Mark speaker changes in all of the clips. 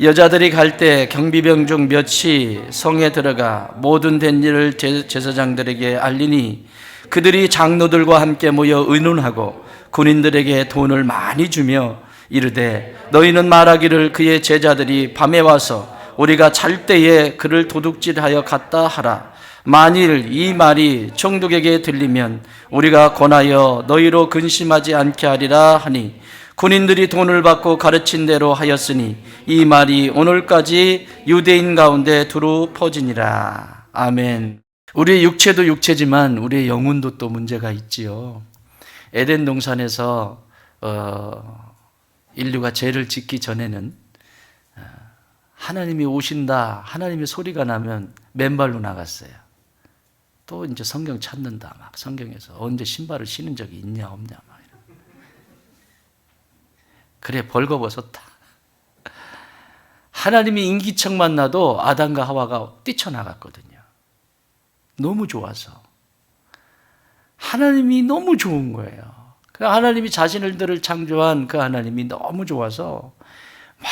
Speaker 1: 여자들이 갈 때 경비병 중 몇이 성에 들어가 모든 된 일을 제사장들에게 알리니 그들이 장로들과 함께 모여 의논하고 군인들에게 돈을 많이 주며 이르되 너희는 말하기를 그의 제자들이 밤에 와서 우리가 잘 때에 그를 도둑질하여 갔다 하라. 만일 이 말이 총독에게 들리면 우리가 권하여 너희로 근심하지 않게 하리라 하니 군인들이 돈을 받고 가르친 대로 하였으니 이 말이 오늘까지 유대인 가운데 두루 퍼지니라. 아멘. 우리의 육체도 육체지만 우리의 영혼도 또 문제가 있지요. 에덴 동산에서 인류가 죄를 짓기 전에는 하나님이 오신다, 하나님의 소리가 나면 맨발로 나갔어요. 또 이제 성경 찾는다, 막 성경에서 언제 신발을 신은 적이 있냐 없냐 막 이런. 그래 벌거벗었다. 하나님이 인기척만 나도 아담과 하와가 뛰쳐나갔거든요. 너무 좋아서. 하나님이 너무 좋은 거예요. 그 하나님이 자신들을 창조한 그 하나님이 너무 좋아서 막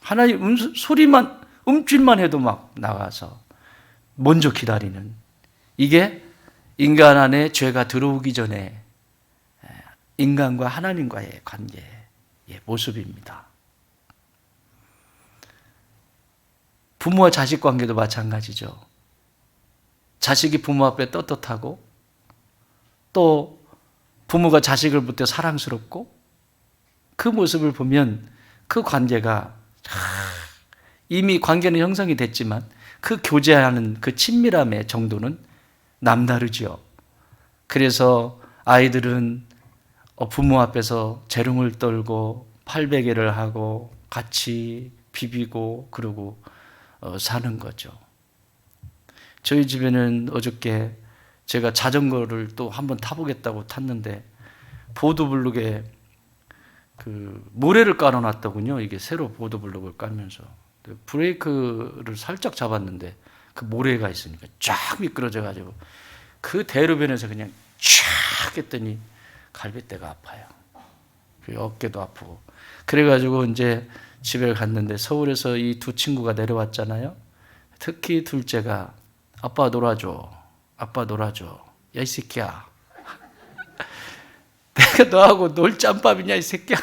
Speaker 1: 하나님 소리만 움찔만 해도 막 나가서 먼저 기다리는, 이게 인간 안에 죄가 들어오기 전에 인간과 하나님과의 관계의 모습입니다. 부모와 자식 관계도 마찬가지죠. 자식이 부모 앞에 떳떳하고 또 부모가 자식을 볼 때 사랑스럽고 그 모습을 보면 그 관계가 이미 관계는 형성이 됐지만 그 교제하는 그 친밀함의 정도는 남다르지요. 그래서 아이들은 부모 앞에서 재롱을 떨고 팔베개를 하고 같이 비비고 그러고 사는 거죠. 저희 집에는 어저께 제가 자전거를 또 한번 타보겠다고 탔는데 보도블록에 그 모래를 깔아놨더군요. 이게 새로 보도블록을 깔면서 브레이크를 살짝 잡았는데 그 모래가 있으니까 쫙 미끄러져가지고 그 대로변에서 그냥 쫙 했더니 갈비뼈가 아파요. 어깨도 아프고. 그래가지고 이제 집에 갔는데 서울에서 이 두 친구가 내려왔잖아요. 특히 둘째가 아빠 놀아줘. 아빠 놀아줘. 야, 이 새끼야. 내가 너하고 놀 짬밥이냐, 이 새끼야.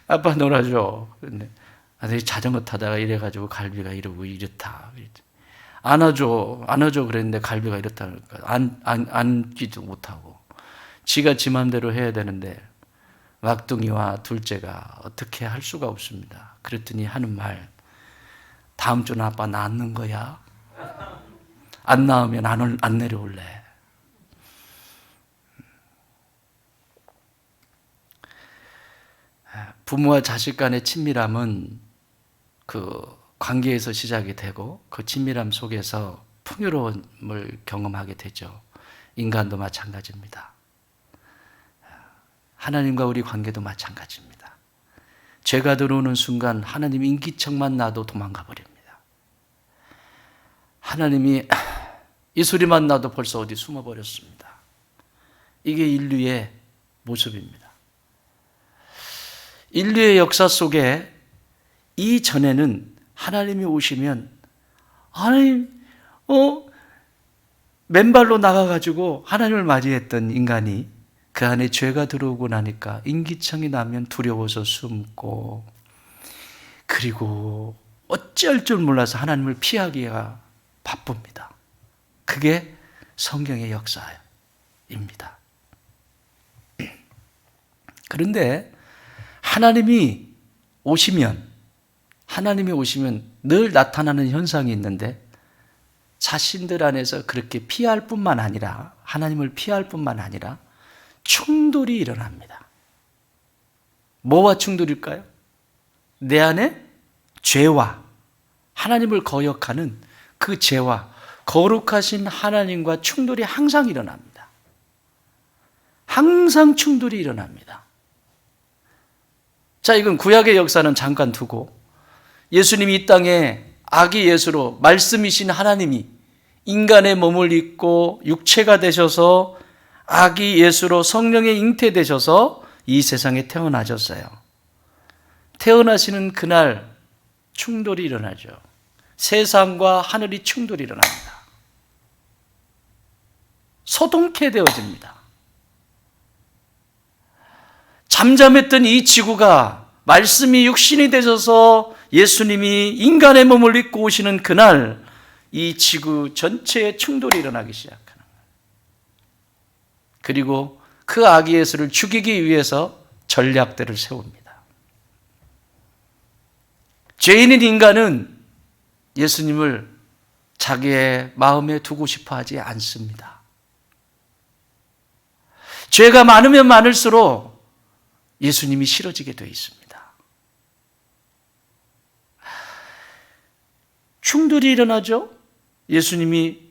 Speaker 1: 아빠 놀아줘. 근데 자전거 타다가 이래가지고 갈비가 이러고 이렇다. 안아줘 그랬는데 갈비가 이렇다. 안기도 못하고. 지가 지 맘대로 해야 되는데 막둥이와 둘째가 어떻게 할 수가 없습니다. 그랬더니 하는 말, 다음 주는 아빠 낳는 거야? 안 낳으면 안 내려올래. 부모와 자식 간의 친밀함은 그 관계에서 시작이 되고 그 친밀함 속에서 풍요로움을 경험하게 되죠. 인간도 마찬가지입니다. 하나님과 우리 관계도 마찬가지입니다. 죄가 들어오는 순간 하나님 인기척만 나도 도망가 버립니다. 하나님이 이 소리만 나도 벌써 어디 숨어버렸습니다. 이게 인류의 모습입니다. 인류의 역사 속에 이전에는 하나님이 오시면 하나님 맨발로 나가가지고 하나님을 맞이했던 인간이 그 안에 죄가 들어오고 나니까 인기척이 나면 두려워서 숨고 그리고 어찌할 줄 몰라서 하나님을 피하기가 바쁩니다. 그게 성경의 역사입니다. 그런데 하나님이 오시면 늘 나타나는 현상이 있는데 자신들 안에서 그렇게 피할 뿐만 아니라 하나님을 피할 뿐만 아니라 충돌이 일어납니다. 뭐와 충돌일까요? 내 안에 죄와 하나님을 거역하는 그 죄와 거룩하신 하나님과 충돌이 항상 일어납니다. 항상 충돌이 일어납니다. 자, 이건 구약의 역사는 잠깐 두고 예수님이 이 땅에 아기 예수로 말씀이신 하나님이 인간의 몸을 입고 육체가 되셔서 아기 예수로 성령에 잉태되셔서 이 세상에 태어나셨어요. 태어나시는 그날 충돌이 일어나죠. 세상과 하늘이 충돌이 일어납니다. 소동케 되어집니다. 잠잠했던 이 지구가 말씀이 육신이 되셔서 예수님이 인간의 몸을 입고 오시는 그날 이 지구 전체에 충돌이 일어나기 시작하는 거예요. 그리고 그 아기 예수를 죽이기 위해서 전략들을 세웁니다. 죄인인 인간은 예수님을 자기의 마음에 두고 싶어 하지 않습니다. 죄가 많으면 많을수록 예수님이 싫어지게 되어 있습니다. 충돌이 일어나죠. 예수님이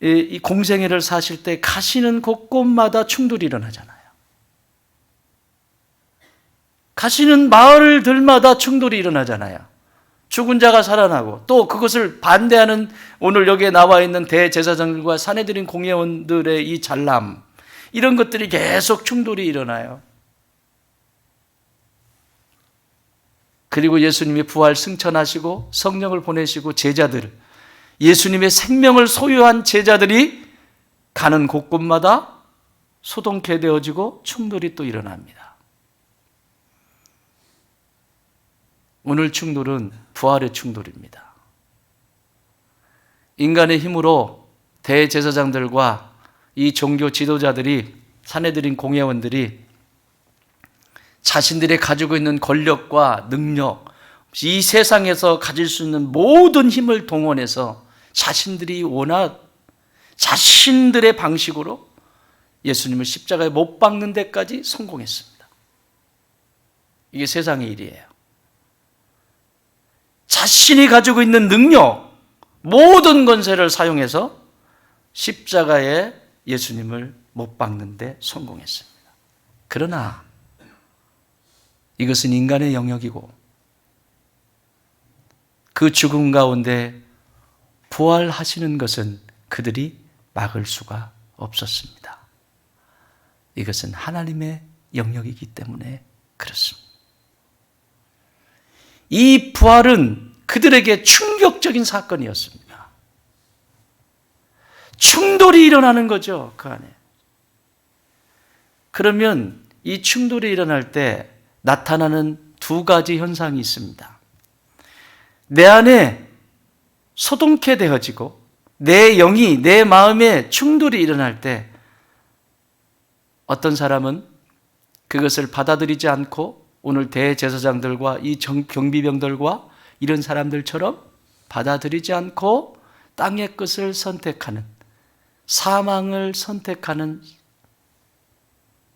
Speaker 1: 이 공생애를 사실 때 가시는 곳곳마다 충돌이 일어나잖아요. 가시는 마을들마다 충돌이 일어나잖아요. 죽은 자가 살아나고 또 그것을 반대하는 오늘 여기에 나와 있는 대제사장들과 산헤드린 공회원들의 이 잘남, 이런 것들이 계속 충돌이 일어나요. 그리고 예수님이 부활 승천하시고 성령을 보내시고 제자들, 예수님의 생명을 소유한 제자들이 가는 곳곳마다 소동케 되어지고 충돌이 또 일어납니다. 오늘 충돌은 부활의 충돌입니다. 인간의 힘으로 대제사장들과 이 종교 지도자들이, 산헤드린 공회원들이 자신들이 가지고 있는 권력과 능력, 이 세상에서 가질 수 있는 모든 힘을 동원해서 자신들의 방식으로 예수님을 십자가에 못 박는 데까지 성공했습니다. 이게 세상의 일이에요. 자신이 가지고 있는 능력, 모든 권세를 사용해서 십자가에 예수님을 못 박는 데 성공했습니다. 그러나 이것은 인간의 영역이고 그 죽음 가운데 부활하시는 것은 그들이 막을 수가 없었습니다. 이것은 하나님의 영역이기 때문에 그렇습니다. 이 부활은 그들에게 충격적인 사건이었습니다. 충돌이 일어나는 거죠, 그 안에. 그러면 이 충돌이 일어날 때 나타나는 두 가지 현상이 있습니다. 내 안에 소동케 되어지고 내 영이, 내 마음에 충돌이 일어날 때 어떤 사람은 그것을 받아들이지 않고 오늘 대제사장들과 이 경비병들과 이런 사람들처럼 받아들이지 않고 땅의 것을 선택하는, 사망을 선택하는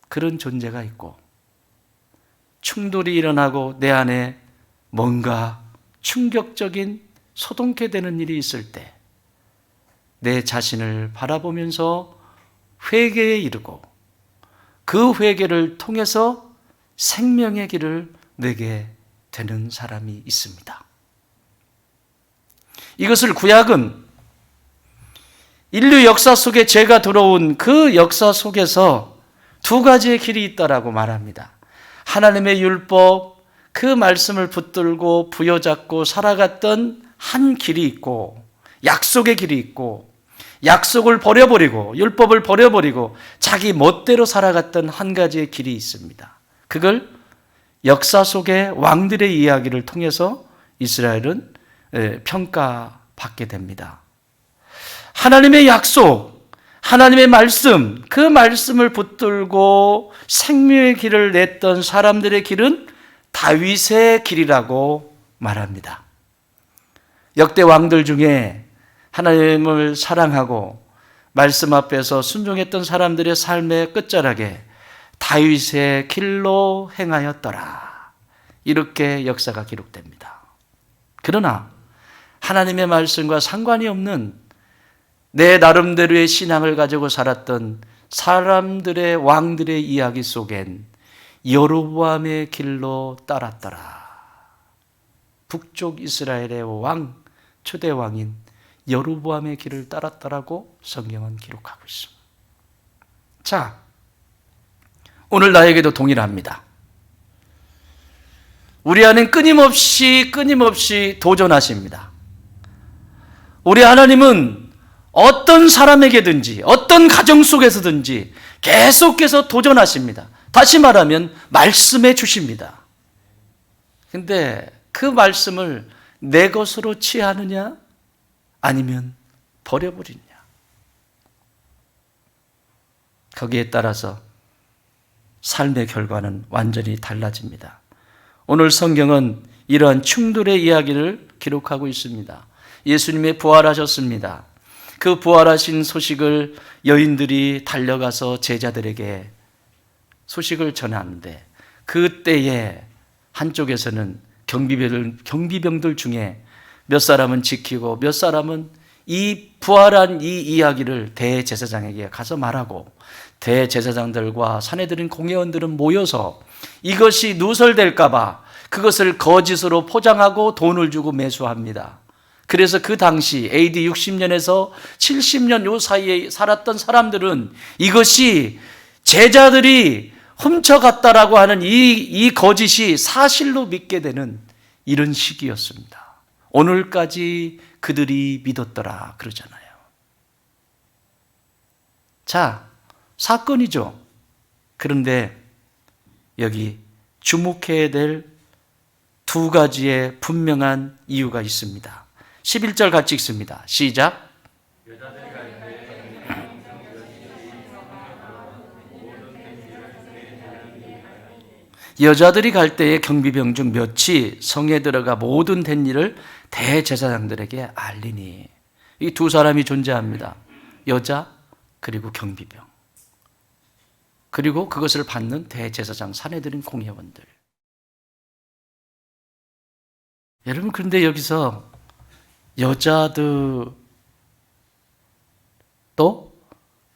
Speaker 1: 그런 존재가 있고, 충돌이 일어나고 내 안에 뭔가 충격적인 소동케 되는 일이 있을 때 내 자신을 바라보면서 회개에 이르고 그 회개를 통해서 생명의 길을 내게 되는 사람이 있습니다. 이것을 구약은 인류 역사 속에 죄가 들어온 그 역사 속에서 두 가지의 길이 있다라고 말합니다. 하나님의 율법, 그 말씀을 붙들고 부여잡고 살아갔던 한 길이 있고, 약속의 길이 있고, 약속을 버려버리고 율법을 버려버리고 자기 멋대로 살아갔던 한 가지의 길이 있습니다. 그걸 역사 속의 왕들의 이야기를 통해서 이스라엘은 평가받게 됩니다. 하나님의 약속, 하나님의 말씀, 그 말씀을 붙들고 생명의 길을 냈던 사람들의 길은 다윗의 길이라고 말합니다. 역대 왕들 중에 하나님을 사랑하고 말씀 앞에서 순종했던 사람들의 삶의 끝자락에 다윗의 길로 행하였더라, 이렇게 역사가 기록됩니다. 그러나 하나님의 말씀과 상관이 없는 내 나름대로의 신앙을 가지고 살았던 사람들의, 왕들의 이야기 속엔 여로보암의 길로 따랐더라. 북쪽 이스라엘의 왕, 초대 왕인 여로보암의 길을 따랐다라고 성경은 기록하고 있습니다. 자, 오늘 나에게도 동일합니다. 우리 안엔 끊임없이 도전하십니다. 우리 하나님은 어떤 사람에게든지 어떤 가정 속에서든지 계속해서 도전하십니다. 다시 말하면 말씀해 주십니다. 근데 그 말씀을 내 것으로 취하느냐 아니면 버려버리느냐, 거기에 따라서 삶의 결과는 완전히 달라집니다. 오늘 성경은 이러한 충돌의 이야기를 기록하고 있습니다. 예수님이 부활하셨습니다. 그 부활하신 소식을 여인들이 달려가서 제자들에게 소식을 전하는데, 그때에 한쪽에서는 경비병들 중에 몇 사람은 지키고 몇 사람은 이 부활한 이 이야기를 대제사장에게 가서 말하고, 대제사장들과 사내들인 공회원들은 모여서 이것이 누설될까 봐 그것을 거짓으로 포장하고 돈을 주고 매수합니다. 그래서 그 당시 AD 60년에서 70년 요 사이에 살았던 사람들은 이것이 제자들이 훔쳐갔다라고 하는 이 거짓이 사실로 믿게 되는 이런 시기였습니다. 오늘까지 그들이 믿었더라 그러잖아요. 자, 사건이죠. 그런데 여기 주목해야 될 두 가지의 분명한 이유가 있습니다. 11절 같이 읽습니다. 시작. 여자들이 갈 때에 경비병 중 몇이 성에 들어가 모든 된 일을 대제사장들에게 알리니. 이 두 사람이 존재합니다. 여자 그리고 경비병, 그리고 그것을 받는 대제사장, 사내들인 공회원들. 여러분, 그런데 여기서 여자들도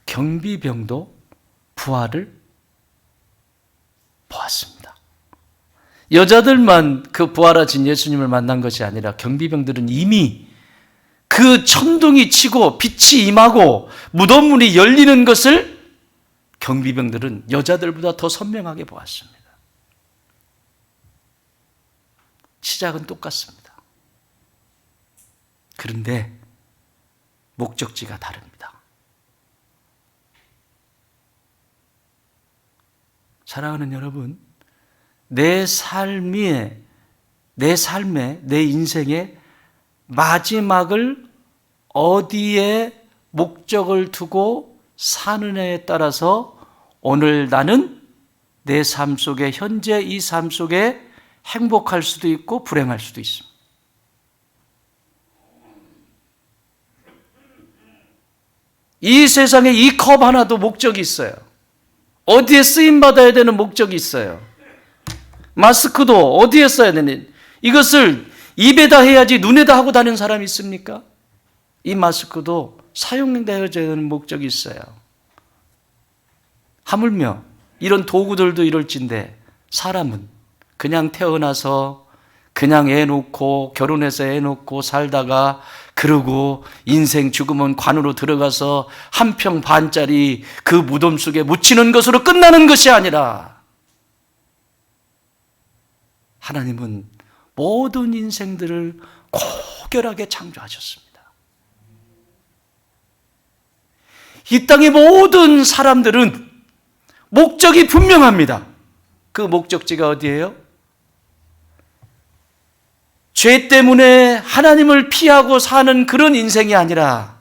Speaker 1: 경비병도 부활을 보았습니다. 여자들만 그 부활하신 예수님을 만난 것이 아니라 경비병들은 이미 그 천둥이 치고 빛이 임하고 무덤 문이 열리는 것을 경비병들은 여자들보다 더 선명하게 보았습니다. 시작은 똑같습니다. 그런데 목적지가 다릅니다. 사랑하는 여러분, 내 인생의 마지막을 어디에 목적을 두고 사느냐에 따라서 오늘 나는 내 삶 속에, 현재 이 삶 속에 행복할 수도 있고 불행할 수도 있습니다. 이 세상에 이 컵 하나도 목적이 있어요. 어디에 쓰임받아야 되는 목적이 있어요. 마스크도 어디에 써야 되는, 이것을 입에다 해야지 눈에다 하고 다니는 사람이 있습니까? 이 마스크도 사용되어야 되는 목적이 있어요. 하물며 이런 도구들도 이럴진데 사람은 그냥 태어나서 그냥 애 놓고 결혼해서 애 놓고 살다가 그러고 인생 죽으면 관으로 들어가서 한 평 반짜리 그 무덤 속에 묻히는 것으로 끝나는 것이 아니라, 하나님은 모든 인생들을 고결하게 창조하셨습니다. 이 땅의 모든 사람들은 목적이 분명합니다. 그 목적지가 어디예요? 죄 때문에 하나님을 피하고 사는 그런 인생이 아니라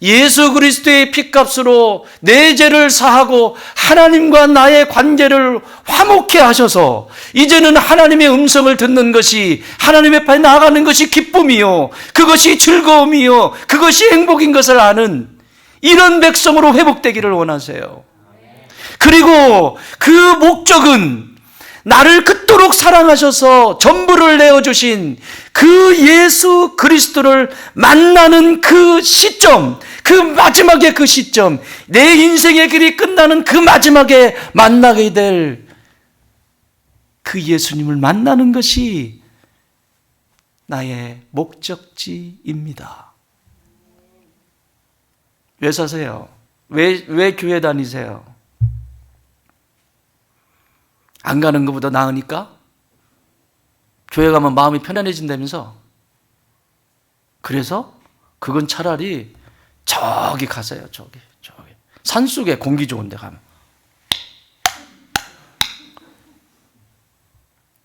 Speaker 1: 예수 그리스도의 피값으로 내 죄를 사하고 하나님과 나의 관계를 화목케 하셔서 이제는 하나님의 음성을 듣는 것이, 하나님 앞에 나아가는 것이 기쁨이요, 그것이 즐거움이요, 그것이 행복인 것을 아는 이런 백성으로 회복되기를 원하세요. 그리고 그 목적은 나를 그토록 사랑하셔서 전부를 내어주신 그 예수 그리스도를 만나는 그 시점, 그 마지막의 그 시점, 내 인생의 길이 끝나는 그 마지막에 만나게 될 그 예수님을 만나는 것이 나의 목적지입니다. 왜 사세요? 왜 교회 다니세요? 안 가는 것보다 나으니까 교회 가면 마음이 편안해진다면서. 그래서 그건 차라리 저기 가세요. 저기 산속에 공기 좋은 데 가면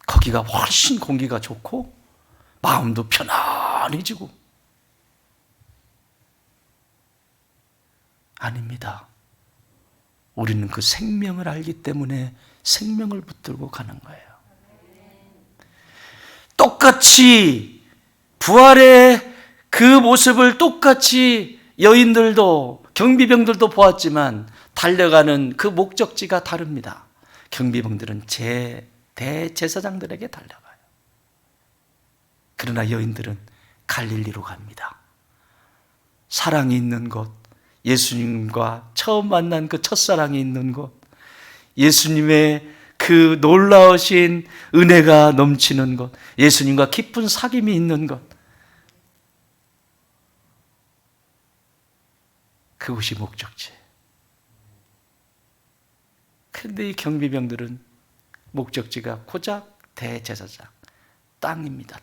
Speaker 1: 거기가 훨씬 공기가 좋고 마음도 편안해지고. 아닙니다. 우리는 그 생명을 알기 때문에 생명을 붙들고 가는 거예요. 똑같이 부활의 그 모습을 똑같이 여인들도 경비병들도 보았지만 달려가는 그 목적지가 다릅니다. 경비병들은 대제사장들에게 달려가요. 그러나 여인들은 갈릴리로 갑니다. 사랑이 있는 곳, 예수님과 처음 만난 그 첫사랑이 있는 곳, 예수님의 그 놀라우신 은혜가 넘치는 곳, 예수님과 깊은 사귐이 있는 곳, 그곳이 목적지. 그런데 이 경비병들은 목적지가 고작 대제사장, 땅입니다.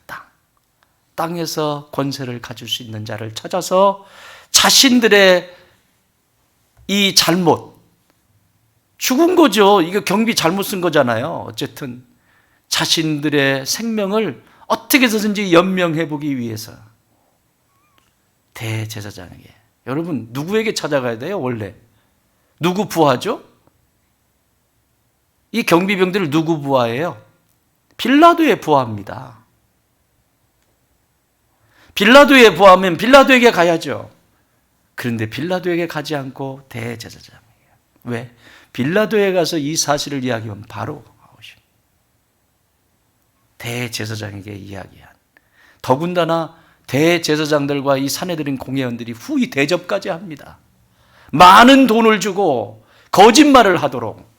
Speaker 1: 땅에서 권세를 가질 수 있는 자를 찾아서 자신들의 이 잘못, 죽은 거죠. 이거 경비 잘못 쓴 거잖아요. 어쨌든 자신들의 생명을 어떻게 해서든지 연명해 보기 위해서 대제사장에게. 여러분, 누구에게 찾아가야 돼요? 원래 누구 부하죠? 이 경비병들을 누구 부하예요? 빌라도의 부하입니다. 빌라도의 부하면 빌라도에게 가야죠. 그런데 빌라도에게 가지 않고 대제사장이에요. 왜? 빌라도에 가서 이 사실을 이야기하면 바로 나오십니다. 대제사장에게 이야기한. 더군다나 대제사장들과 이 사내들인 공회원들이 후히 대접까지 합니다. 많은 돈을 주고 거짓말을 하도록.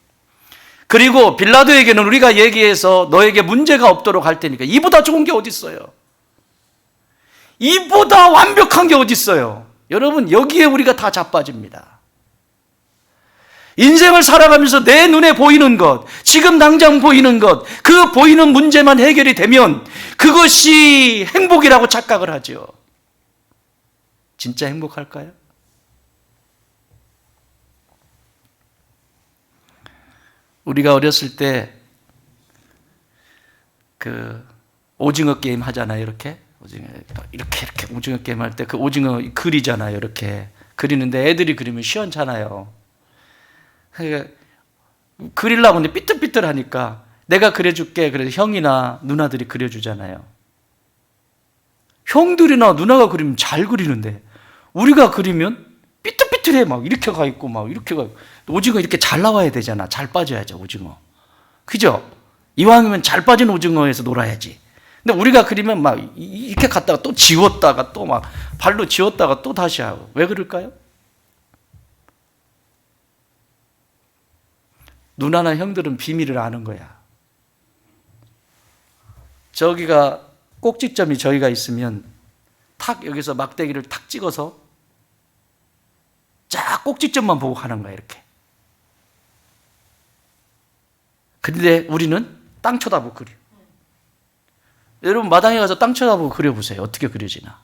Speaker 1: 그리고 빌라도에게는 우리가 얘기해서 너에게 문제가 없도록 할 테니까, 이보다 좋은 게 어디 있어요? 이보다 완벽한 게 어디 있어요? 여러분, 여기에 우리가 다 자빠집니다. 인생을 살아가면서 내 눈에 보이는 것, 지금 당장 보이는 것, 그 보이는 문제만 해결이 되면 그것이 행복이라고 착각을 하죠. 진짜 행복할까요? 우리가 어렸을 때 그 오징어 게임 하잖아요. 이렇게 오징어 게임 할 때 그 오징어 그리잖아요. 이렇게 그리는데 애들이 그리면 시원찮아요. 그러니까 그리려고 하는데 삐뚤삐뚤하니까 내가 그려줄게. 그래서 형이나 누나들이 그려주잖아요. 형들이나 누나가 그리면 잘 그리는데 우리가 그리면 삐뚤삐뚤해. 막 이렇게 가 있고 막 이렇게 가 있고. 오징어 이렇게 잘 나와야 되잖아. 잘 빠져야죠, 오징어. 그죠? 이왕이면 잘 빠진 오징어에서 놀아야지. 근데 우리가 그리면 막 이렇게 갔다가 또 지웠다가 또 막 발로 지웠다가 또 다시 하고. 왜 그럴까요? 누나나 형들은 비밀을 아는 거야. 저기가 꼭지점이 저희가 있으면 탁 여기서 막대기를 탁 찍어서 쫙 꼭지점만 보고 하는 거야, 이렇게. 근데 우리는 땅 쳐다보고 그려. 여러분, 마당에 가서 땅 쳐다보고 그려보세요. 어떻게 그려지나.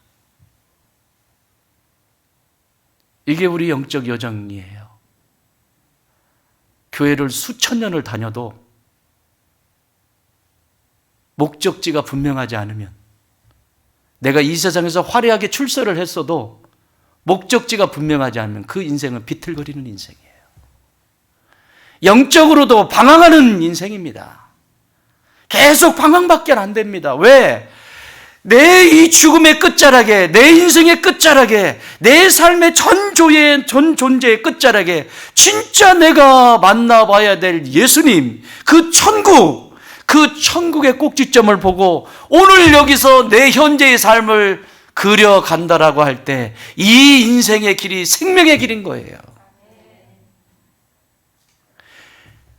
Speaker 1: 이게 우리 영적 여정이에요. 교회를 수천 년을 다녀도 목적지가 분명하지 않으면, 내가 이 세상에서 화려하게 출세를 했어도 목적지가 분명하지 않으면 그 인생은 비틀거리는 인생이에요. 영적으로도 방황하는 인생입니다. 계속 방황밖에 안 됩니다. 왜? 내 이 죽음의 끝자락에, 내 인생의 끝자락에, 내 삶의 전 존재의 끝자락에 진짜 내가 만나봐야 될 예수님, 그 천국의 꼭지점을 보고 오늘 여기서 내 현재의 삶을 그려간다라고 할 때 이 인생의 길이 생명의 길인 거예요.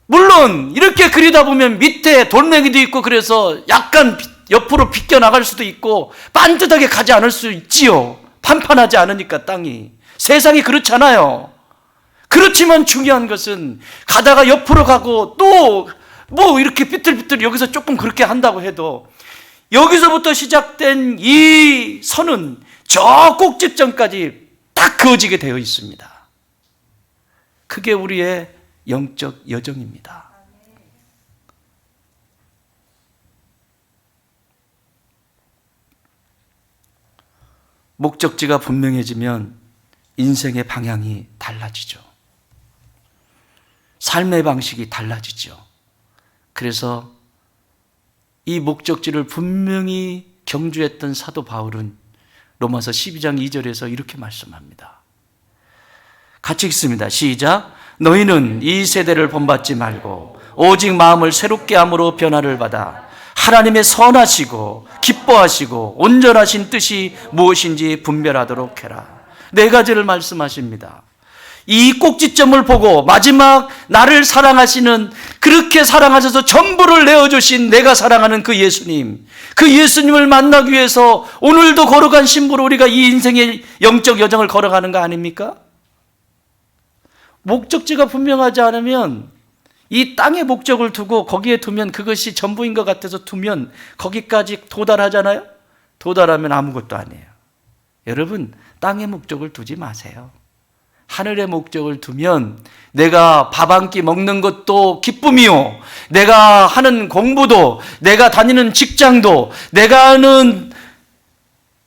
Speaker 1: 물론 이렇게 그리다 보면 밑에 돌멩이도 있고 그래서 약간 옆으로 비껴나갈 수도 있고 반듯하게 가지 않을 수 있지요. 판판하지 않으니까 땅이. 세상이 그렇잖아요. 그렇지만 중요한 것은 가다가 옆으로 가고 또 뭐 이렇게 삐뚤삐뚤 여기서 조금 그렇게 한다고 해도 여기서부터 시작된 이 선은 저 꼭지점까지 딱 그어지게 되어 있습니다. 그게 우리의 영적 여정입니다. 목적지가 분명해지면 인생의 방향이 달라지죠. 삶의 방식이 달라지죠. 그래서 이 목적지를 분명히 경주했던 사도 바울은 로마서 12장 2절에서 이렇게 말씀합니다. 같이 읽습니다. 시작. 너희는 이 세대를 본받지 말고 오직 마음을 새롭게 함으로 변화를 받아 하나님의 선하시고 기뻐하시고 온전하신 뜻이 무엇인지 분별하도록 해라. 네 가지를 말씀하십니다. 이 꼭지점을 보고 마지막 나를 사랑하시는, 그렇게 사랑하셔서 전부를 내어주신 내가 사랑하는 그 예수님, 그 예수님을 만나기 위해서 오늘도 걸어간 신부로 우리가 이 인생의 영적 여정을 걸어가는 거 아닙니까? 목적지가 분명하지 않으면, 이 땅의 목적을 두고 거기에 두면 그것이 전부인 것 같아서 두면 거기까지 도달하잖아요? 도달하면 아무것도 아니에요. 여러분, 땅의 목적을 두지 마세요. 하늘의 목적을 두면 내가 밥 한 끼 먹는 것도 기쁨이요, 내가 하는 공부도, 내가 다니는 직장도, 내가 하는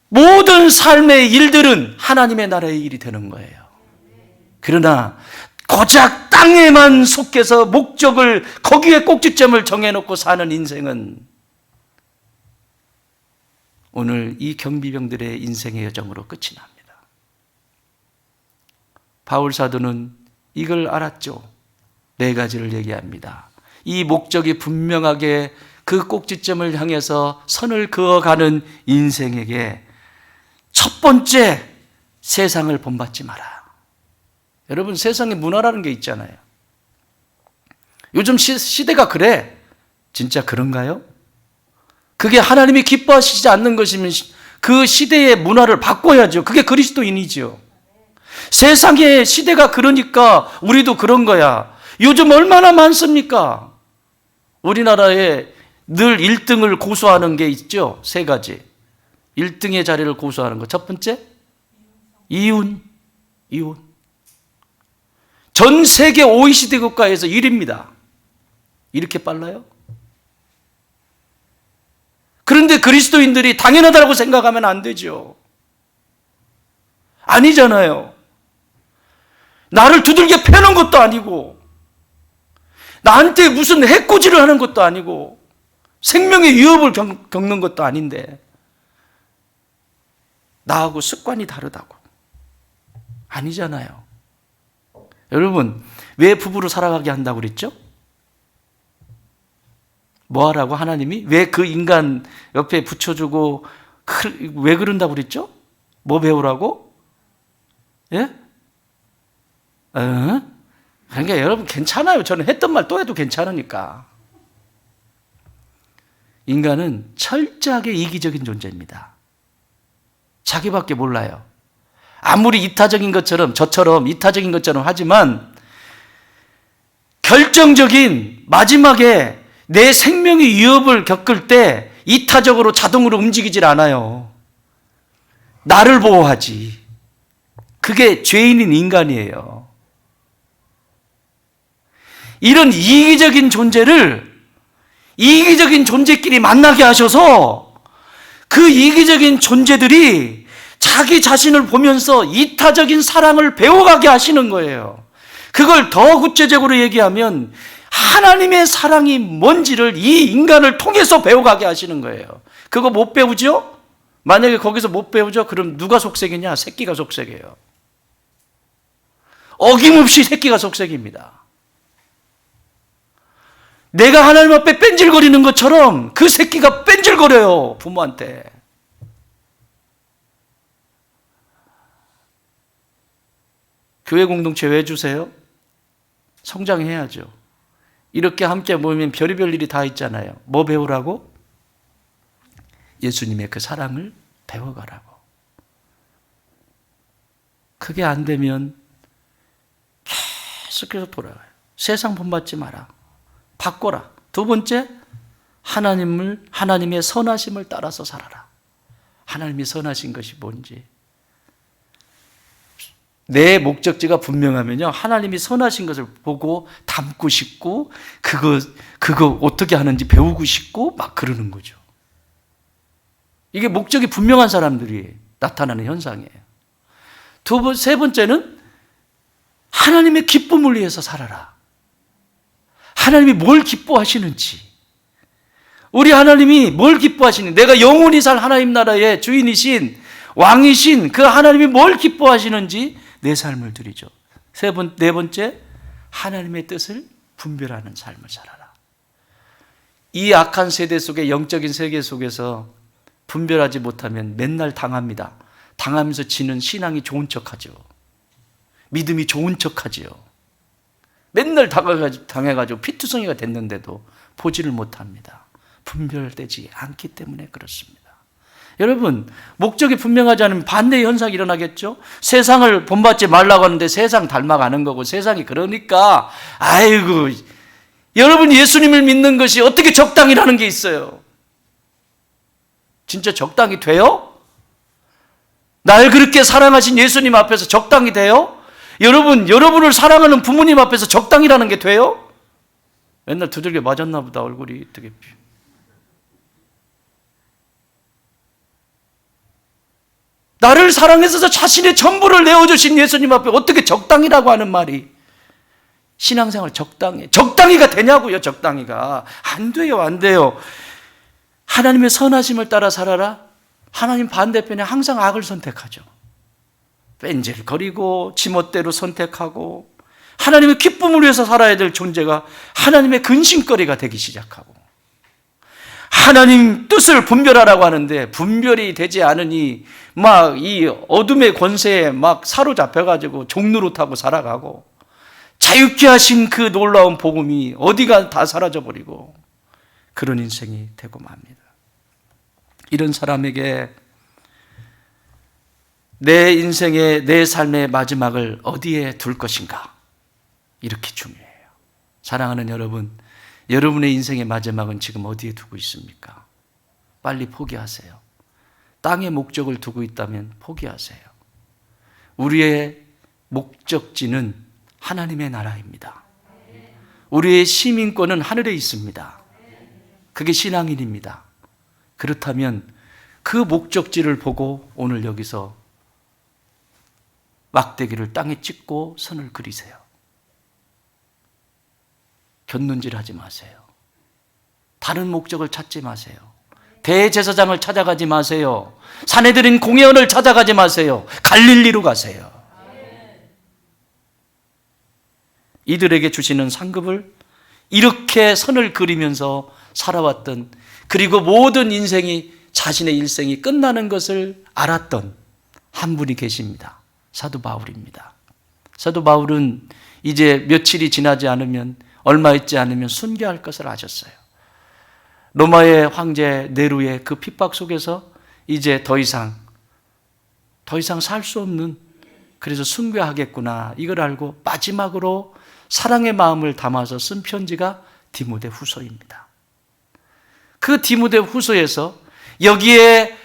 Speaker 1: 모든 삶의 일들은 하나님의 나라의 일이 되는 거예요. 그러나 고작 땅에만 속해서 목적을, 거기에 꼭지점을 정해놓고 사는 인생은 오늘 이 경비병들의 인생의 여정으로 끝이 납니다. 바울 사도는 이걸 알았죠. 네 가지를 얘기합니다. 이 목적이 분명하게 그 꼭지점을 향해서 선을 그어가는 인생에게 첫 번째, 세상을 본받지 마라. 여러분, 세상에 문화라는 게 있잖아요. 요즘 시대가 그래. 진짜 그런가요? 그게 하나님이 기뻐하시지 않는 것이면 그 시대의 문화를 바꿔야죠. 그게 그리스도인이죠. 세상의 시대가 그러니까 우리도 그런 거야. 요즘 얼마나 많습니까? 우리나라에 늘 1등을 고수하는 게 있죠. 세 가지. 1등의 자리를 고수하는 거. 첫 번째, 이혼. 전 세계 OECD 국가에서 1위입니다. 이렇게 빨라요? 그런데 그리스도인들이 당연하다고 생각하면 안 되죠. 아니잖아요. 나를 두들겨 패는 것도 아니고, 나한테 무슨 해코지를 하는 것도 아니고, 생명의 위협을 겪는 것도 아닌데 나하고 습관이 다르다고. 아니잖아요. 여러분, 왜 부부로 살아가게 한다고 그랬죠? 뭐 하라고? 하나님이 왜 그 인간 옆에 붙여주고 왜 그런다고 그랬죠? 뭐 배우라고? 예? 그러니까 여러분, 괜찮아요. 저는 했던 말 또 해도 괜찮으니까. 인간은 철저하게 이기적인 존재입니다. 자기밖에 몰라요. 아무리 이타적인 것처럼, 저처럼 이타적인 것처럼 하지만 결정적인 마지막에 내 생명의 위협을 겪을 때 이타적으로 자동으로 움직이질 않아요. 나를 보호하지. 그게 죄인인 인간이에요. 이런 이기적인 존재를 이기적인 존재끼리 만나게 하셔서 그 이기적인 존재들이 자기 자신을 보면서 이타적인 사랑을 배워가게 하시는 거예요. 그걸 더 구체적으로 얘기하면 하나님의 사랑이 뭔지를 이 인간을 통해서 배워가게 하시는 거예요. 그거 못 배우죠? 만약에 거기서 못 배우죠? 그럼 누가 속색이냐? 새끼가 속색이에요. 어김없이 새끼가 속색입니다. 내가 하나님 앞에 뺀질거리는 것처럼 그 새끼가 뺀질거려요, 부모한테. 교회 공동체 왜 주세요? 성장해야죠. 이렇게 함께 모이면 별의별 일이 다 있잖아요. 뭐 배우라고? 예수님의 그 사랑을 배워가라고. 그게 안 되면 계속해서 돌아가요. 세상 본받지 마라. 바꿔라. 두 번째, 하나님의 선하심을 따라서 살아라. 하나님이 선하신 것이 뭔지. 내 목적지가 분명하면요, 하나님이 선하신 것을 보고 닮고 싶고 그거 어떻게 하는지 배우고 싶고 막 그러는 거죠. 이게 목적이 분명한 사람들이 나타나는 현상이에요. 세 번째는 하나님의 기쁨을 위해서 살아라. 하나님이 뭘 기뻐하시는지, 우리 하나님이 뭘 기뻐하시는지, 내가 영원히 살 하나님 나라의 주인이신 왕이신 그 하나님이 뭘 기뻐하시는지 내 삶을 드리죠. 네 번째, 하나님의 뜻을 분별하는 삶을 살아라. 이 악한 세대 속에, 영적인 세계 속에서 분별하지 못하면 맨날 당합니다. 당하면서 지는 신앙이 좋은 척하죠. 믿음이 좋은 척하죠. 맨날 당해가지고 피투성이가 됐는데도 보지를 못합니다. 분별되지 않기 때문에 그렇습니다. 여러분, 목적이 분명하지 않으면 반대의 현상이 일어나겠죠. 세상을 본받지 말라고 하는데 세상 닮아가는 거고, 세상이 그러니까 아이고, 여러분 예수님을 믿는 것이 어떻게 적당이라는 게 있어요. 진짜 적당히 돼요? 날 그렇게 사랑하신 예수님 앞에서 적당히 돼요? 여러분을 사랑하는 부모님 앞에서 적당이라는 게 돼요? 맨날 두들겨 맞았나 보다. 얼굴이 되게. 나를 사랑해서 자신의 전부를 내어주신 예수님 앞에 어떻게 적당이라고 하는 말이, 신앙생활 적당히가 되냐고요. 적당히가 안 돼요. 안 돼요. 하나님의 선하심을 따라 살아라. 하나님 반대편에 항상 악을 선택하죠. 뺀질거리고 지멋대로 선택하고, 하나님의 기쁨을 위해서 살아야 될 존재가 하나님의 근심거리가 되기 시작하고, 하나님 뜻을 분별하라고 하는데 분별이 되지 않으니 막 이 어둠의 권세에 막 사로잡혀가지고 종노릇하고 살아가고, 자유케 하신 그 놀라운 복음이 어디가 다 사라져버리고 그런 인생이 되고 맙니다. 이런 사람에게 내 인생의, 내 삶의 마지막을 어디에 둘 것인가, 이렇게 중요해요. 사랑하는 여러분, 여러분의 인생의 마지막은 지금 어디에 두고 있습니까? 빨리 포기하세요. 땅의 목적을 두고 있다면 포기하세요. 우리의 목적지는 하나님의 나라입니다. 우리의 시민권은 하늘에 있습니다. 그게 신앙인입니다. 그렇다면 그 목적지를 보고 오늘 여기서 막대기를 땅에 찍고 선을 그리세요. 곁눈질하지 마세요. 다른 목적을 찾지 마세요. 대제사장을 찾아가지 마세요. 사내들인 공회원을 찾아가지 마세요. 갈릴리로 가세요. 이들에게 주시는 상급을 이렇게 선을 그리면서 살아왔던, 그리고 모든 인생이, 자신의 일생이 끝나는 것을 알았던 한 분이 계십니다. 사도 바울입니다. 사도 바울은 이제 며칠이 지나지 않으면, 얼마 있지 않으면 순교할 것을 아셨어요. 로마의 황제 네루의 그 핍박 속에서 이제 더 이상 살 수 없는, 그래서 순교하겠구나, 이걸 알고 마지막으로 사랑의 마음을 담아서 쓴 편지가 디모데 후서입니다. 그 디모데 후서에서 여기에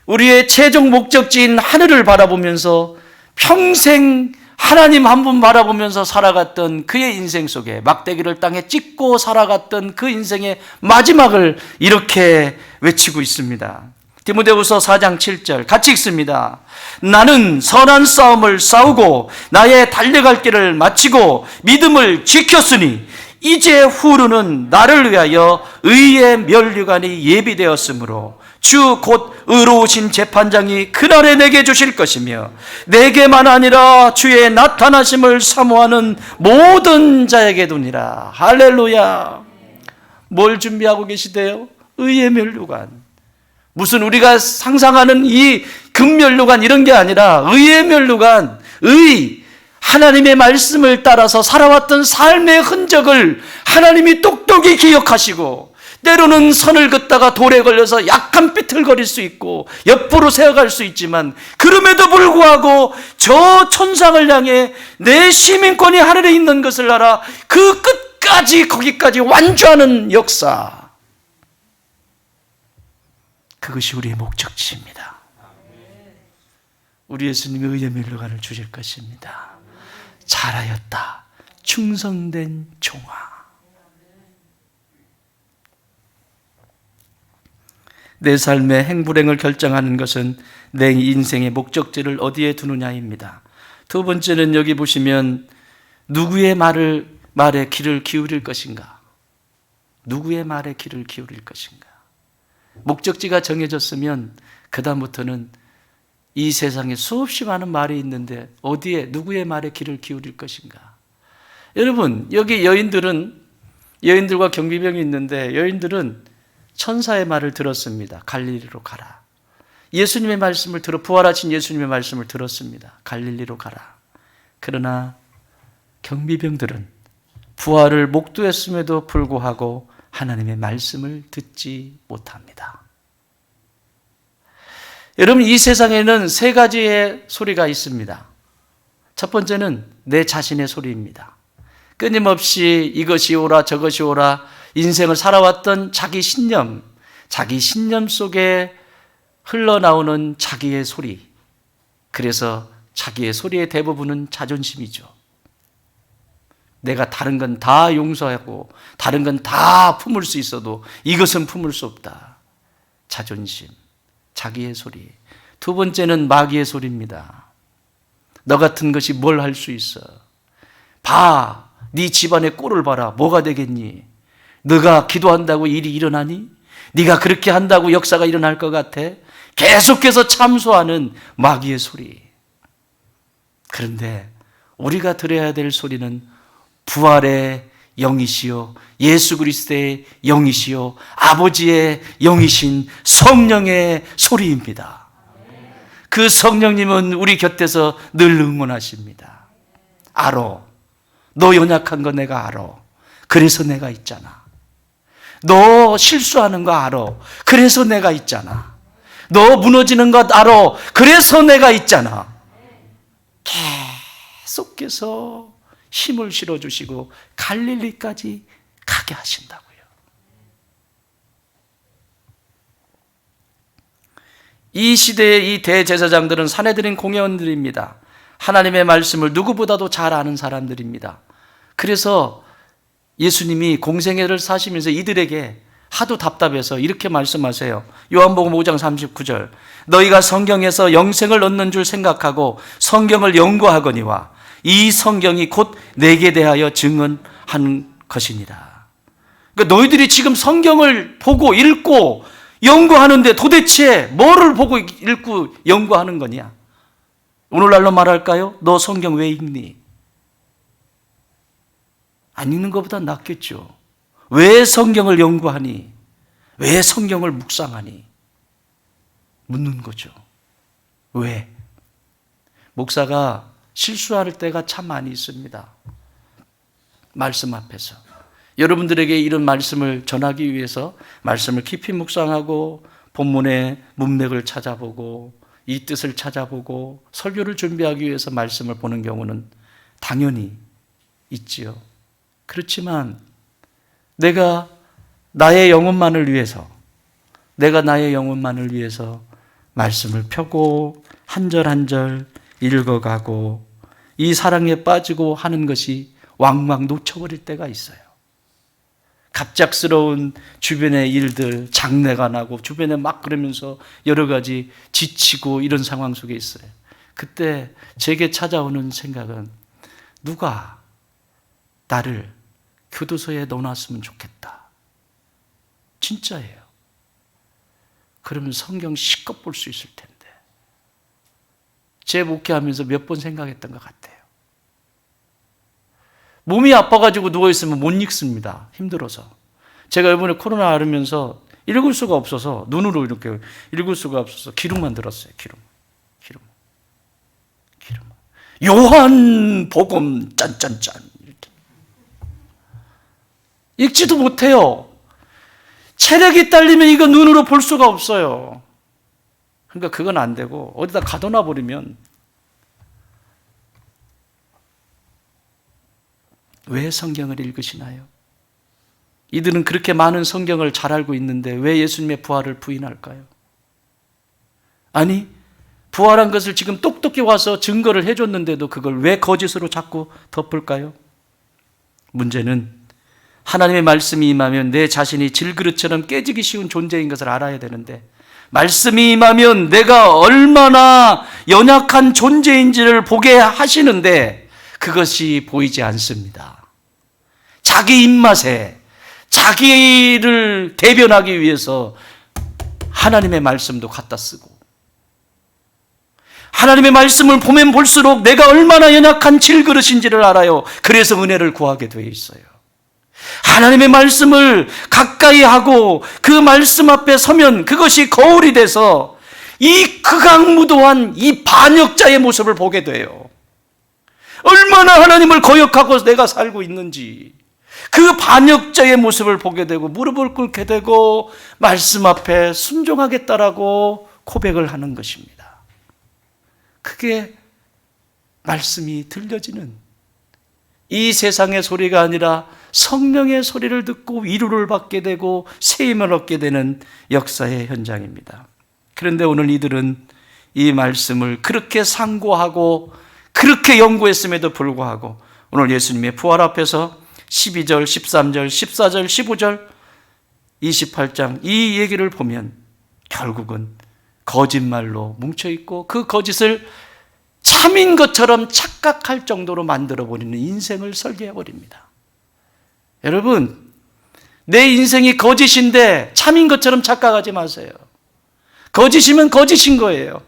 Speaker 1: 우리의 최종 목적지인 하늘을 바라보면서 평생 하나님 한 분 바라보면서 살아갔던 그의 인생 속에, 막대기를 땅에 찍고 살아갔던 그 인생의 마지막을 이렇게 외치고 있습니다. 디모데후서 4장 7절 같이 읽습니다. 나는 선한 싸움을 싸우고 나의 달려갈 길을 마치고 믿음을 지켰으니 이제 후로는 나를 위하여 의의 면류관이 예비되었으므로 주 곧 의로우신 재판장이 그날에 내게 주실 것이며 내게만 아니라 주의 나타나심을 사모하는 모든 자에게 두니라. 할렐루야. 뭘 준비하고 계시대요? 의의 면류관. 무슨 우리가 상상하는 이 금면류관 이런 게 아니라 의의 면류관, 하나님의 말씀을 따라서 살아왔던 삶의 흔적을 하나님이 똑똑히 기억하시고, 때로는 선을 긋다가 돌에 걸려서 약간 삐틀거릴 수 있고 옆으로 세어갈 수 있지만, 그럼에도 불구하고 저 천상을 향해 내 시민권이 하늘에 있는 것을 알아 그 끝까지 거기까지 완주하는 역사, 그것이 우리의 목적지입니다. 우리 예수님이 의의 멸류관을 주실 것입니다. 잘하였다, 충성된 종아. 내 삶의 행불행을 결정하는 것은 내 인생의 목적지를 어디에 두느냐입니다. 두 번째는 여기 보시면 누구의 말에 귀를 기울일 것인가? 누구의 말에 귀를 기울일 것인가? 목적지가 정해졌으면 그 다음부터는 이 세상에 수없이 많은 말이 있는데 어디에 누구의 말에 귀를 기울일 것인가? 여러분, 여기 여인들과 경비병이 있는데 여인들은 천사의 말을 들었습니다. 갈릴리로 가라. 예수님의 말씀을 부활하신 예수님의 말씀을 들었습니다. 갈릴리로 가라. 그러나 경비병들은 부활을 목도했음에도 불구하고 하나님의 말씀을 듣지 못합니다. 여러분, 이 세상에는 세 가지의 소리가 있습니다. 첫 번째는 내 자신의 소리입니다. 끊임없이 이것이 오라 저것이 오라 인생을 살아왔던 자기 신념 속에 흘러나오는 자기의 소리. 그래서 자기의 소리의 대부분은 자존심이죠. 내가 다른 건 다 용서하고 다른 건 다 품을 수 있어도 이것은 품을 수 없다. 자존심, 자기의 소리. 두 번째는 마귀의 소리입니다. 너 같은 것이 뭘 할 수 있어? 봐, 네 집안의 꼴을 봐라. 뭐가 되겠니? 너가 기도한다고 일이 일어나니? 네가 그렇게 한다고 역사가 일어날 것 같아? 계속해서 참소하는 마귀의 소리. 그런데 우리가 들어야 될 소리는 부활의 영이시요 예수 그리스도의 영이시요 아버지의 영이신 성령의 소리입니다. 그 성령님은 우리 곁에서 늘 응원하십니다. 알아. 너 연약한 거 내가 알아. 그래서 내가 있잖아. 너 실수하는 거 알아. 그래서 내가 있잖아. 너 무너지는 것 알아. 그래서 내가 있잖아. 계속해서 힘을 실어주시고 갈릴리까지 가게 하신다고요. 이 시대의 이 대제사장들은 사내들인 공회원들입니다. 하나님의 말씀을 누구보다도 잘 아는 사람들입니다. 그래서 예수님이 공생애를 사시면서 이들에게 하도 답답해서 이렇게 말씀하세요. 요한복음 5장 39절. 너희가 성경에서 영생을 얻는 줄 생각하고 성경을 연구하거니와 이 성경이 곧 내게 대하여 증언한 것이니라. 그러니까 너희들이 지금 성경을 보고 읽고 연구하는데 도대체 뭐를 보고 읽고 연구하는 거냐? 오늘날로 말할까요? 너 성경 왜 읽니? 안 읽는 것보다 낫겠죠. 왜 성경을 연구하니? 왜 성경을 묵상하니? 묻는 거죠. 왜? 목사가 실수할 때가 참 많이 있습니다. 말씀 앞에서. 여러분들에게 이런 말씀을 전하기 위해서 말씀을 깊이 묵상하고 본문의 문맥을 찾아보고 이 뜻을 찾아보고 설교를 준비하기 위해서 말씀을 보는 경우는 당연히 있지요. 그렇지만 내가 나의 영혼만을 위해서 말씀을 펴고 한 절 한 절 읽어가고 이 사랑에 빠지고 하는 것이 왕왕 놓쳐버릴 때가 있어요. 갑작스러운 주변의 일들, 장래가 나고 주변에 막 그러면서 여러 가지 지치고 이런 상황 속에 있어요. 그때 제게 찾아오는 생각은 누가 나를 교도소에 넣어놨으면 좋겠다. 진짜예요. 그러면 성경 실컷 볼 수 있을 텐데. 제 목회하면서 몇 번 생각했던 것 같아요. 몸이 아파가지고 누워있으면 못 읽습니다. 힘들어서. 제가 이번에 코로나 앓으면서 읽을 수가 없어서 눈으로 이렇게 읽을 수가 없어서 기름만 들었어요. 기름. 요한복음 짠짠짠 이렇게. 읽지도 못해요. 체력이 딸리면 이거 눈으로 볼 수가 없어요. 그러니까 그건 안 되고 어디다 가둬놔 버리면 왜 성경을 읽으시나요? 이들은 그렇게 많은 성경을 잘 알고 있는데 왜 예수님의 부활을 부인할까요? 아니, 부활한 것을 지금 똑똑히 와서 증거를 해줬는데도 그걸 왜 거짓으로 자꾸 덮을까요? 문제는 하나님의 말씀이 임하면 내 자신이 질그릇처럼 깨지기 쉬운 존재인 것을 알아야 되는데, 말씀이 임하면 내가 얼마나 연약한 존재인지를 보게 하시는데 그것이 보이지 않습니다. 자기 입맛에 자기를 대변하기 위해서 하나님의 말씀도 갖다 쓰고, 하나님의 말씀을 보면 볼수록 내가 얼마나 연약한 질그릇인지를 알아요. 그래서 은혜를 구하게 되어 있어요. 하나님의 말씀을 가까이 하고 그 말씀 앞에 서면 그것이 거울이 돼서 이 극악무도한 이 반역자의 모습을 보게 돼요. 얼마나 하나님을 거역하고 내가 살고 있는지 그 반역자의 모습을 보게 되고 무릎을 꿇게 되고 말씀 앞에 순종하겠다라고 고백을 하는 것입니다. 그게 말씀이 들려지는, 이 세상의 소리가 아니라 성령의 소리를 듣고 위로를 받게 되고 세임을 얻게 되는 역사의 현장입니다. 그런데 오늘 이들은 이 말씀을 그렇게 상고하고 그렇게 연구했음에도 불구하고 오늘 예수님의 부활 앞에서 12절, 13절, 14절, 15절, 28장 이 얘기를 보면 결국은 거짓말로 뭉쳐있고 그 거짓을 참인 것처럼 착각할 정도로 만들어버리는 인생을 설계해버립니다. 여러분, 내 인생이 거짓인데 참인 것처럼 착각하지 마세요. 거짓이면 거짓인 거예요.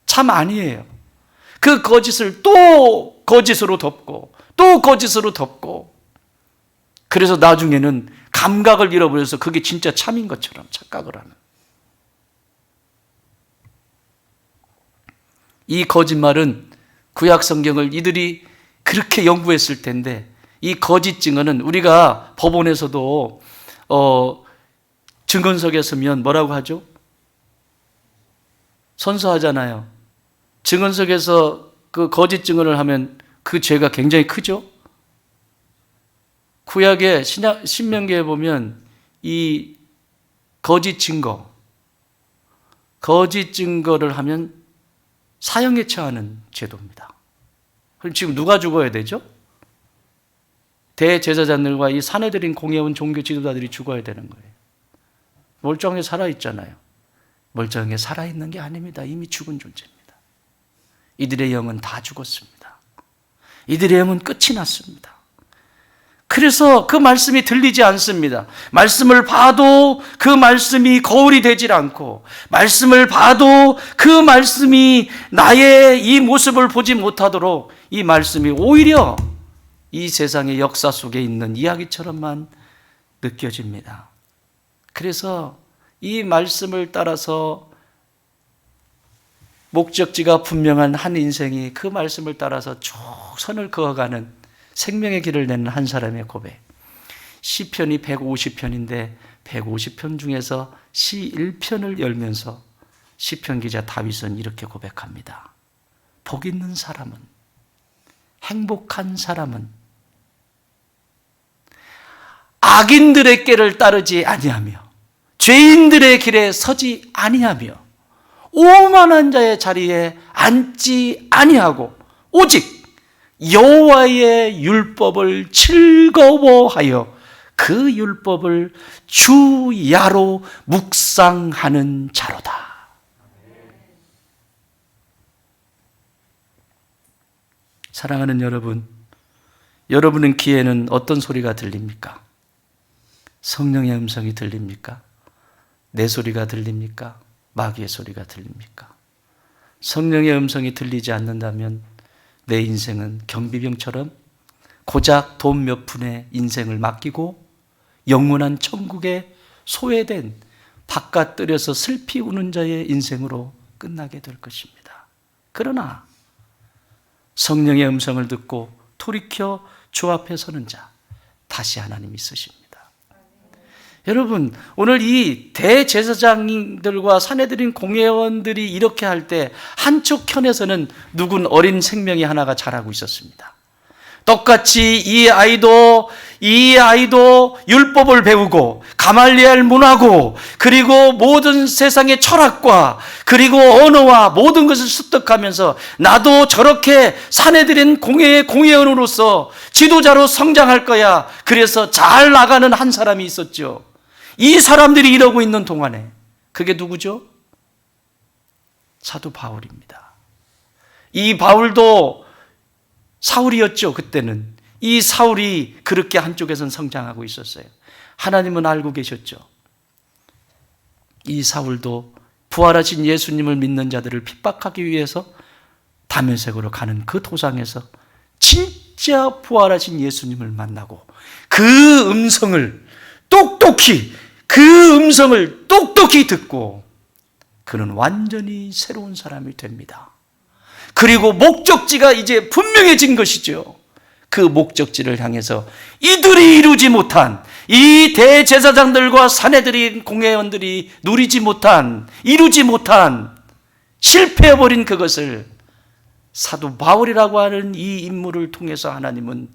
Speaker 1: 참 아니에요. 그 거짓을 또 거짓으로 덮고 또 거짓으로 덮고, 그래서 나중에는 감각을 잃어버려서 그게 진짜 참인 것처럼 착각을 하는, 이 거짓말은 구약 성경을 이들이 그렇게 연구했을 텐데, 이 거짓 증언은 우리가 법원에서도 증언석에 서면 뭐라고 하죠? 선서하잖아요. 증언석에서 그 거짓 증언을 하면 그 죄가 굉장히 크죠? 구약의 신명기에 보면 이 거짓 증거를 하면 사형에 처하는 제도입니다. 그럼 지금 누가 죽어야 되죠? 대제사장들과 이 사내들인 공예원 종교 지도자들이 죽어야 되는 거예요. 멀쩡하게 살아있잖아요. 멀쩡하게 살아있는 게 아닙니다. 이미 죽은 존재입니다. 이들의 영은 다 죽었습니다. 이들의 영은 끝이 났습니다. 그래서 그 말씀이 들리지 않습니다. 말씀을 봐도 그 말씀이 거울이 되질 않고, 말씀을 봐도 그 말씀이 나의 이 모습을 보지 못하도록 이 말씀이 오히려 이 세상의 역사 속에 있는 이야기처럼만 느껴집니다. 그래서 이 말씀을 따라서 목적지가 분명한 한 인생이 그 말씀을 따라서 쭉 선을 그어가는 생명의 길을 내는 한 사람의 고백. 시편이 150편인데 150편 중에서 시 1편을 열면서 시편 기자 다윗은 이렇게 고백합니다. 복 있는 사람은, 행복한 사람은 악인들의 길을 따르지 아니하며 죄인들의 길에 서지 아니하며 오만한 자의 자리에 앉지 아니하고 오직 여호와의 율법을 즐거워하여 그 율법을 주야로 묵상하는 자로다. 사랑하는 여러분, 여러분의 귀에는 어떤 소리가 들립니까? 성령의 음성이 들립니까? 내 소리가 들립니까? 마귀의 소리가 들립니까? 성령의 음성이 들리지 않는다면 내 인생은 경비병처럼 고작 돈 몇 푼에 인생을 맡기고 영원한 천국에 소외된 바깥 들여서 슬피 우는 자의 인생으로 끝나게 될 것입니다. 그러나 성령의 음성을 듣고 돌이켜 주 앞에 서는 자, 다시 하나님이 쓰십니다. 여러분, 오늘 이 대제사장들과 사내들인 공회원들이 이렇게 할 때 한쪽 편에서는 누군 어린 생명이 하나가 자라고 있었습니다. 똑같이 이 아이도 율법을 배우고 가말리엘 문화고 그리고 모든 세상의 철학과 그리고 언어와 모든 것을 습득하면서 나도 저렇게 사내들인 공예의 공예원으로서 지도자로 성장할 거야. 그래서 잘 나가는 한 사람이 있었죠. 이 사람들이 이러고 있는 동안에 그게 누구죠? 사도 바울입니다. 이 바울도 사울이었죠. 그때는 이 사울이 그렇게 한쪽에선 성장하고 있었어요. 하나님은 알고 계셨죠. 이 사울도 부활하신 예수님을 믿는 자들을 핍박하기 위해서 다메섹으로 가는 그 도상에서 진짜 부활하신 예수님을 만나고 그 음성을 똑똑히 듣고 그는 완전히 새로운 사람이 됩니다. 그리고 목적지가 이제 분명해진 것이죠. 그 목적지를 향해서 이들이 이루지 못한, 이 대제사장들과 사내들이 공회원들이 이루지 못한 실패해버린 그것을 사도 바울이라고 하는 이 인물을 통해서 하나님은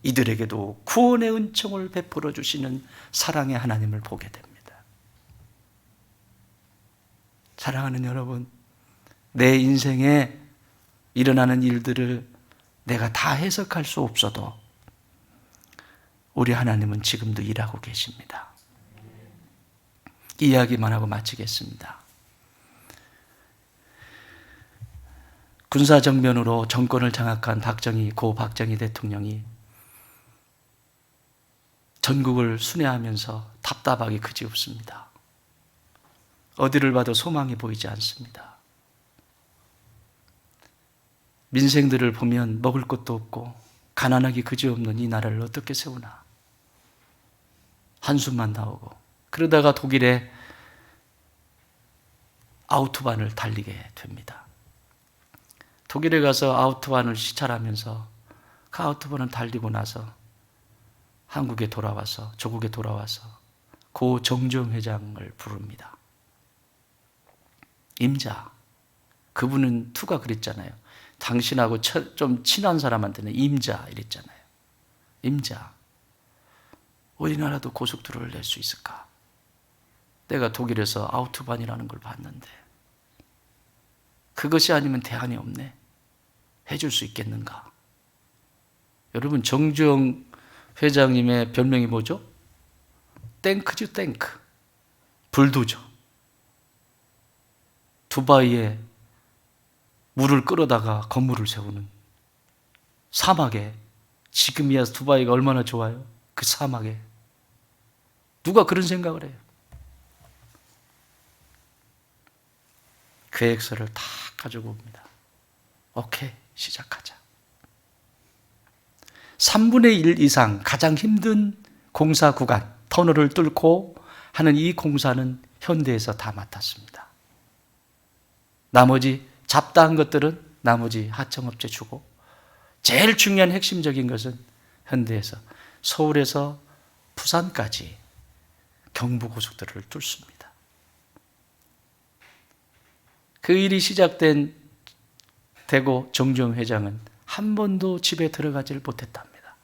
Speaker 1: 이들에게도 구원의 은총을 베풀어 주시는 사랑의 하나님을 보게 됩니다. 사랑하는 여러분, 내 인생에 일어나는 일들을 내가 다 해석할 수 없어도 우리 하나님은 지금도 일하고 계십니다. 이야기만 하고 마치겠습니다. 군사정변으로 정권을 장악한 고 박정희 대통령이 전국을 순회하면서 답답하기 그지없습니다. 어디를 봐도 소망이 보이지 않습니다. 민생들을 보면 먹을 것도 없고 가난하기 그지없는 이 나라를 어떻게 세우나 한숨만 나오고, 그러다가 독일의 아우토반을 달리게 됩니다. 독일에 가서 아우토반을 시찰하면서 그 아우토반을 달리고 나서 한국에 돌아와서, 조국에 돌아와서 고 정주영 회장을 부릅니다. 임자, 그분은 투가 그랬잖아요. 당신하고 좀 친한 사람한테는 임자 이랬잖아요. 임자, 우리나라도 고속도로를 낼 수 있을까? 내가 독일에서 아우토반이라는 걸 봤는데 그것이 아니면 대안이 없네. 해줄 수 있겠는가? 여러분, 정주영 회장님의 별명이 뭐죠? 탱크죠, 탱크. 불도저. 두바이에 물을 끌어다가 건물을 세우는, 사막에, 지금이야 두바이가 얼마나 좋아요? 그 사막에 누가 그런 생각을 해요? 계획서를 다 가지고 옵니다. 오케이, 시작하자. 3분의 1 이상 가장 힘든 공사 구간, 터널을 뚫고 하는 이 공사는 현대에서 다 맡았습니다. 나머지 잡다한 것들은 나머지 하청업체 주고, 제일 중요한 핵심적인 것은 현대에서, 서울에서 부산까지 경부고속도로를 뚫습니다. 그 일이 시작된 대고 정주영 회장은 한 번도 집에 들어가지를 못했답니다.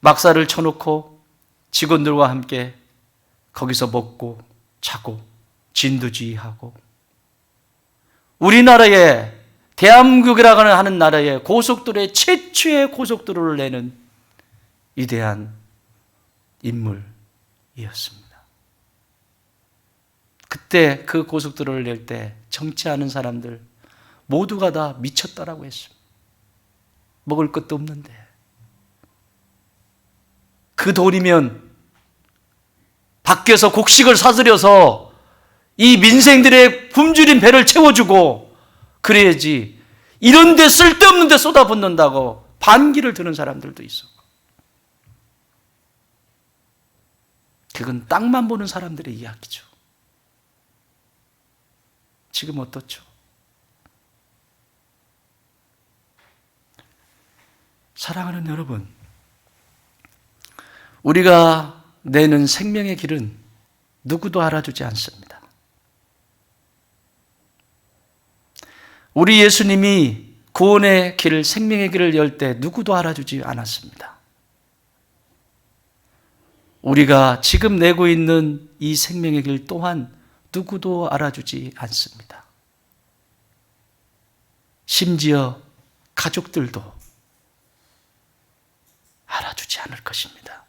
Speaker 1: 막사를 쳐놓고 직원들과 함께 거기서 먹고 자고 진두지휘하고, 우리나라의 대한민국이라고 하는 나라의 고속도로의 최초의 고속도로를 내는 위대한 인물이었습니다. 그때 그 고속도로를 낼 때 정치하는 사람들 모두가 다 미쳤다라고 했습니다. 먹을 것도 없는데 그 돈이면 밖에서 곡식을 사들여서 이 민생들의 굶주린 배를 채워주고 그래야지, 이런 데 쓸데없는 데 쏟아붓는다고 반기를 드는 사람들도 있어. 그건 땅만 보는 사람들의 이야기죠. 지금 어떻죠? 사랑하는 여러분, 우리가 내는 생명의 길은 누구도 알아주지 않습니다. 우리 예수님이 구원의 길을, 생명의 길을 열 때 누구도 알아주지 않았습니다. 우리가 지금 내고 있는 이 생명의 길 또한 누구도 알아주지 않습니다. 심지어 가족들도 알아주지 않을 것입니다.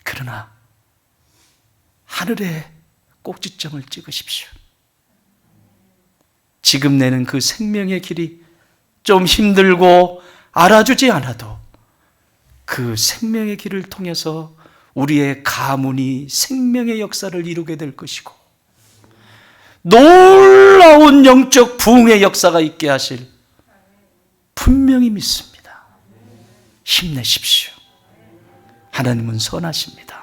Speaker 1: 그러나 하늘에 꼭지점을 찍으십시오. 지금 내는 그 생명의 길이 좀 힘들고 알아주지 않아도 그 생명의 길을 통해서 우리의 가문이 생명의 역사를 이루게 될 것이고 놀라운 영적 부흥의 역사가 있게 하실 분명히 믿습니다. 힘내십시오. 하나님은 선하십니다.